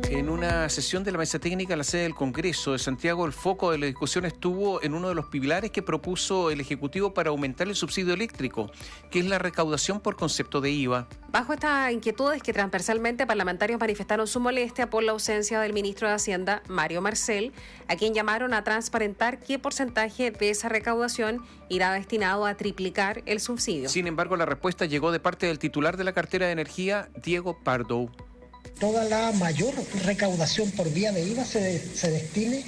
En una sesión de la mesa técnica en la sede del Congreso de Santiago, el foco de la discusión estuvo en uno de los pilares que propuso el Ejecutivo para aumentar el subsidio eléctrico, que es la recaudación por concepto de IVA. Bajo estas inquietudes que transversalmente parlamentarios manifestaron su molestia por la ausencia del ministro de Hacienda, Mario Marcel, a quien llamaron a transparentar qué porcentaje de esa recaudación irá destinado a triplicar el subsidio. Sin embargo, la respuesta llegó de parte del titular de la cartera de Energía, Diego Pardo. Toda la mayor recaudación por vía de IVA se destine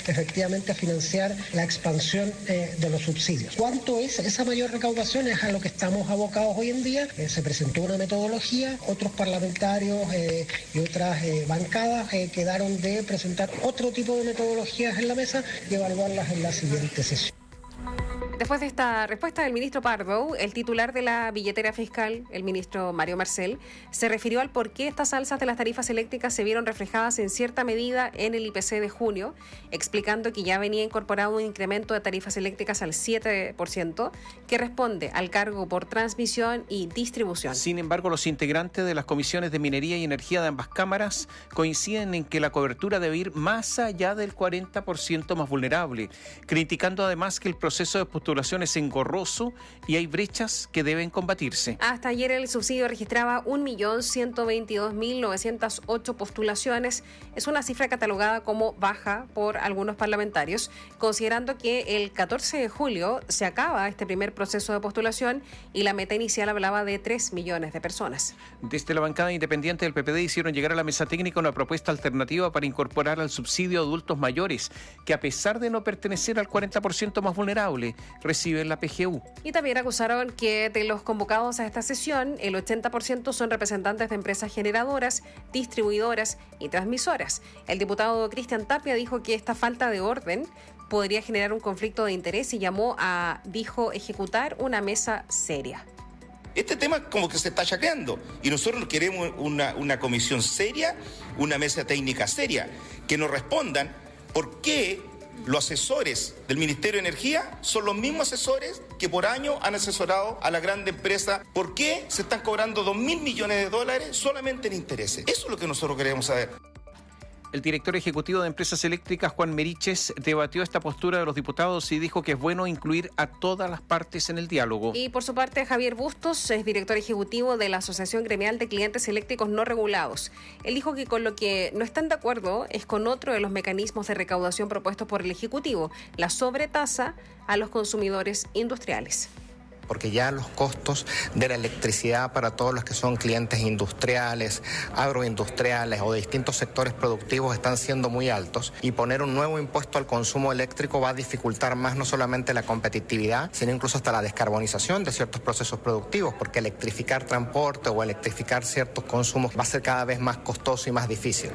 efectivamente a financiar la expansión de los subsidios. ¿Cuánto es esa mayor recaudación? Es a lo que estamos abocados hoy en día. Se presentó una metodología, otros parlamentarios y otras bancadas quedaron de presentar otro tipo de metodologías en la mesa y evaluarlas en la siguiente sesión. Después de esta respuesta del ministro Pardo, el titular de la billetera fiscal, el ministro Mario Marcel, se refirió al por qué estas alzas de las tarifas eléctricas se vieron reflejadas en cierta medida en el IPC de junio, explicando que ya venía incorporado un incremento de tarifas eléctricas al 7%, que responde al cargo por transmisión y distribución. Sin embargo, los integrantes de las comisiones de Minería y Energía de ambas cámaras coinciden en que la cobertura debe ir más allá del 40% más vulnerable, criticando además que el proceso de postulación es engorroso y hay brechas que deben combatirse. Hasta ayer el subsidio registraba 1.122.908 postulaciones. Es una cifra catalogada como baja por algunos parlamentarios, considerando que el 14 de julio se acaba este primer proceso de postulación y la meta inicial hablaba de 3 millones de personas. Desde la bancada independiente del PPD hicieron llegar a la mesa técnica una propuesta alternativa para incorporar al subsidio a adultos mayores, que a pesar de no pertenecer al 40% más vulnerable, reciben la PGU. Y también acusaron que de los convocados a esta sesión, el 80% son representantes de empresas generadoras, distribuidoras y transmisoras. El diputado Cristian Tapia dijo que esta falta de orden podría generar un conflicto de interés y dijo ejecutar una mesa seria. Este tema como que se está chacreando y nosotros queremos una comisión seria, una mesa técnica seria, que nos respondan por qué los asesores del Ministerio de Energía son los mismos asesores que por año han asesorado a la grande empresa. ¿Por qué se están cobrando 2.000 millones de dólares solamente en intereses? Eso es lo que nosotros queremos saber. El director ejecutivo de Empresas Eléctricas, Juan Meriches, debatió esta postura de los diputados y dijo que es bueno incluir a todas las partes en el diálogo. Y por su parte, Javier Bustos es director ejecutivo de la Asociación Gremial de Clientes Eléctricos No Regulados. Él dijo que con lo que no están de acuerdo es con otro de los mecanismos de recaudación propuestos por el Ejecutivo, la sobretasa a los consumidores industriales. Porque ya los costos de la electricidad para todos los que son clientes industriales, agroindustriales o de distintos sectores productivos están siendo muy altos, y poner un nuevo impuesto al consumo eléctrico va a dificultar más no solamente la competitividad, sino incluso hasta la descarbonización de ciertos procesos productivos, porque electrificar transporte o electrificar ciertos consumos va a ser cada vez más costoso y más difícil.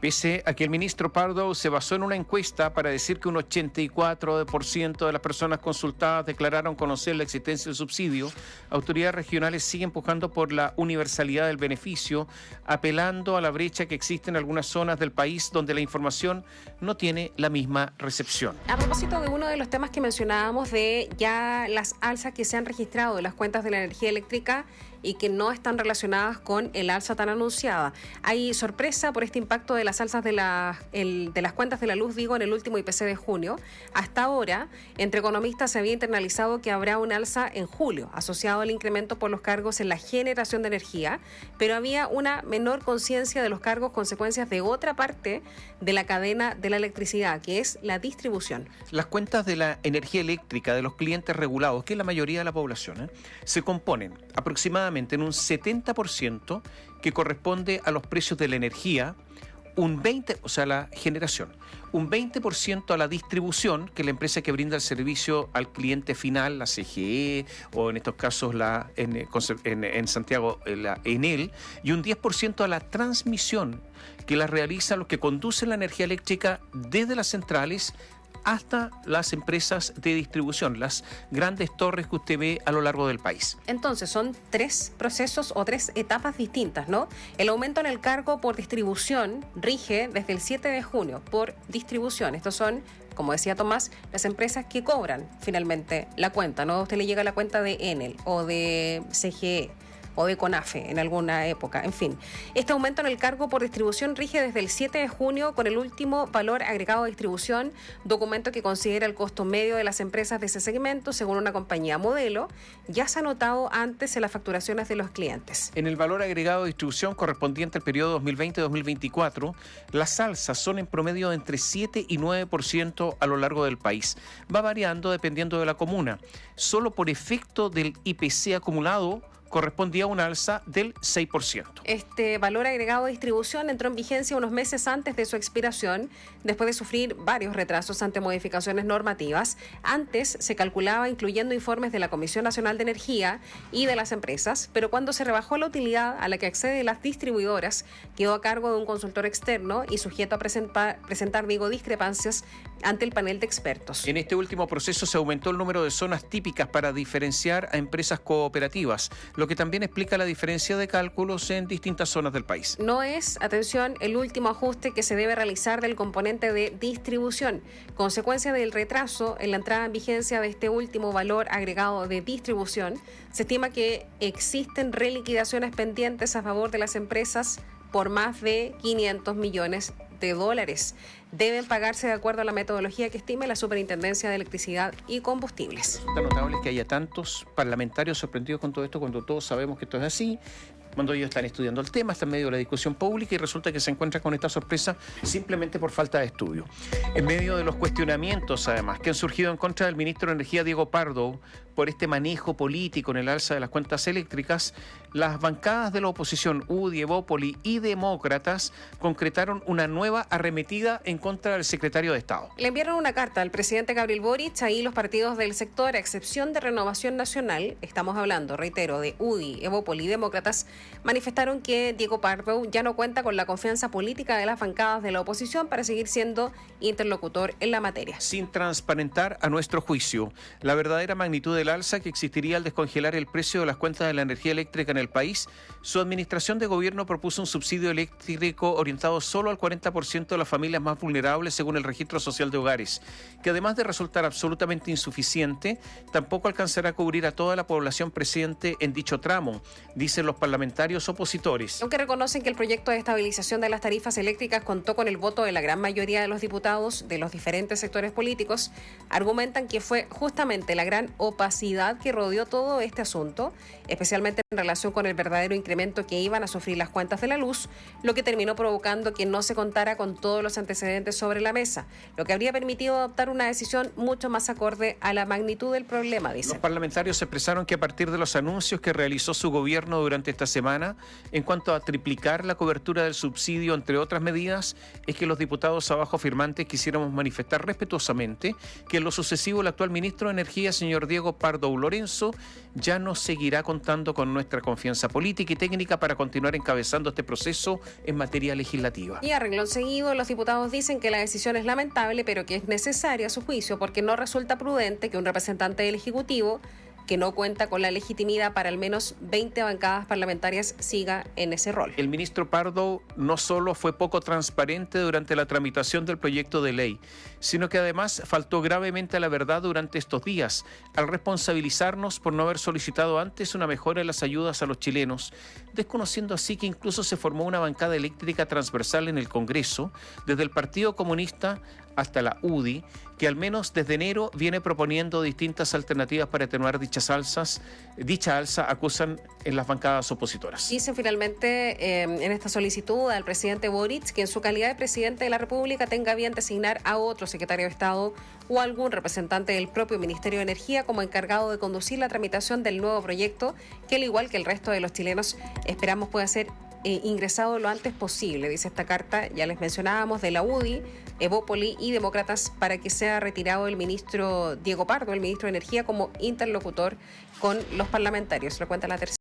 Pese a que el ministro Pardo se basó en una encuesta para decir que un 84% de las personas consultadas declararon conocer la existencia del subsidio, autoridades regionales siguen empujando por la universalidad del beneficio, apelando a la brecha que existe en algunas zonas del país donde la información no tiene la misma recepción. A propósito de uno de los temas que mencionábamos de ya las alzas que se han registrado de las cuentas de la energía eléctrica y que no están relacionadas con el alza tan anunciada. Hay sorpresa por este impacto de las alzas de las cuentas de la luz, en el último IPC de junio. Hasta ahora, entre economistas se había internalizado que habrá un alza en julio, asociado al incremento por los cargos en la generación de energía, pero había una menor conciencia de los cargos consecuencias de otra parte de la cadena de la electricidad, que es la distribución. Las cuentas de la energía eléctrica de los clientes regulados, que es la mayoría de la población, se componen aproximadamente en un 70% que corresponde a los precios de la energía, un 20%, o sea, la generación, un 20% a la distribución, que es la empresa que brinda el servicio al cliente final, la CGE, o en estos casos en Santiago, la Enel, y un 10% a la transmisión, que la realizan los que conducen la energía eléctrica desde las centrales hasta las empresas de distribución, las grandes torres que usted ve a lo largo del país. Entonces, son 3 procesos o 3 etapas distintas, ¿no? El aumento en el cargo por distribución rige desde el 7 de junio por distribución. Estos son, como decía Tomás, las empresas que cobran finalmente la cuenta, ¿no? A usted le llega la cuenta de Enel o de CGE o de CONAFE en alguna época. En fin, este aumento en el cargo por distribución rige desde el 7 de junio con el último valor agregado de distribución, documento que considera el costo medio de las empresas de ese segmento según una compañía modelo. Ya se ha notado antes en las facturaciones de los clientes. En el valor agregado de distribución correspondiente al periodo 2020-2024, las alzas son en promedio de entre 7 y 9% a lo largo del país. Va variando dependiendo de la comuna. Solo por efecto del IPC acumulado correspondía a una alza del 6%. Este valor agregado de distribución entró en vigencia unos meses antes de su expiración, después de sufrir varios retrasos ante modificaciones normativas. Antes se calculaba incluyendo informes de la Comisión Nacional de Energía y de las empresas, pero cuando se rebajó la utilidad a la que acceden las distribuidoras, quedó a cargo de un consultor externo y sujeto a presentar discrepancias ante el panel de expertos. En este último proceso se aumentó el número de zonas típicas para diferenciar a empresas cooperativas, lo que también explica la diferencia de cálculos en distintas zonas del país. No es, atención, el último ajuste que se debe realizar del componente de distribución. Consecuencia del retraso en la entrada en vigencia de este último valor agregado de distribución, se estima que existen reliquidaciones pendientes a favor de las empresas por más de 500 millones de dólares. Deben pagarse de acuerdo a la metodología que estime la Superintendencia de Electricidad y Combustibles. Es notable que haya tantos parlamentarios sorprendidos con todo esto cuando todos sabemos que esto es así, cuando ellos están estudiando el tema, están en medio de la discusión pública y resulta que se encuentran con esta sorpresa simplemente por falta de estudio. En medio de los cuestionamientos, además, que han surgido en contra del ministro de Energía, Diego Pardo, por este manejo político en el alza de las cuentas eléctricas, las bancadas de la oposición, UDI, Evópoli y Demócratas, concretaron una nueva arremetida en contra del secretario de Estado. Le enviaron una carta al presidente Gabriel Boric, ahí los partidos del sector, a excepción de Renovación Nacional, estamos hablando, reitero, de UDI, Evópoli y Demócratas, manifestaron que Diego Pardo ya no cuenta con la confianza política de las bancadas de la oposición para seguir siendo interlocutor en la materia. Sin transparentar, a nuestro juicio, la verdadera magnitud del alza que existiría al descongelar el precio de las cuentas de la energía eléctrica en el país, su administración de gobierno propuso un subsidio eléctrico orientado solo al 40% de las familias más vulnerables según el Registro Social de Hogares, que además de resultar absolutamente insuficiente, tampoco alcanzará a cubrir a toda la población presente en dicho tramo, dicen los parlamentarios opositores. Aunque reconocen que el proyecto de estabilización de las tarifas eléctricas contó con el voto de la gran mayoría de los diputados de los diferentes sectores políticos, argumentan que fue justamente la gran opacidad que rodeó todo este asunto, especialmente en relación con el verdadero incremento que iban a sufrir las cuentas de la luz, lo que terminó provocando que no se contara con todos los antecedentes sobre la mesa, lo que habría permitido adoptar una decisión mucho más acorde a la magnitud del problema, dicen. Los parlamentarios expresaron que a partir de los anuncios que realizó su gobierno durante esta semana, en cuanto a triplicar la cobertura del subsidio, entre otras medidas, es que los diputados abajo firmantes quisiéramos manifestar respetuosamente que en lo sucesivo el actual ministro de Energía, señor Diego Pardo Lorenzo, ya no seguirá contando con nuestra confianza política y técnica para continuar encabezando este proceso en materia legislativa. Y a renglón seguido, los diputados dicen que la decisión es lamentable, pero que es necesaria a su juicio porque no resulta prudente que un representante del Ejecutivo que no cuenta con la legitimidad para al menos 20 bancadas parlamentarias siga en ese rol. El ministro Pardo no solo fue poco transparente durante la tramitación del proyecto de ley, sino que además faltó gravemente a la verdad durante estos días, al responsabilizarnos por no haber solicitado antes una mejora en las ayudas a los chilenos, desconociendo así que incluso se formó una bancada eléctrica transversal en el Congreso, desde el Partido Comunista hasta la UDI, que al menos desde enero viene proponiendo distintas alternativas para atenuar dicha alza, acusan en las bancadas opositoras. Dicen finalmente en esta solicitud al presidente Boric que en su calidad de presidente de la República tenga bien designar a otro secretario de Estado o algún representante del propio Ministerio de Energía como encargado de conducir la tramitación del nuevo proyecto, que al igual que el resto de los chilenos esperamos pueda ser ingresado lo antes posible, dice esta carta, ya les mencionábamos, de la UDI, Evópoli y Demócratas, para que sea retirado el ministro Diego Pardo, el ministro de Energía, como interlocutor con los parlamentarios. Lo cuenta la tercera.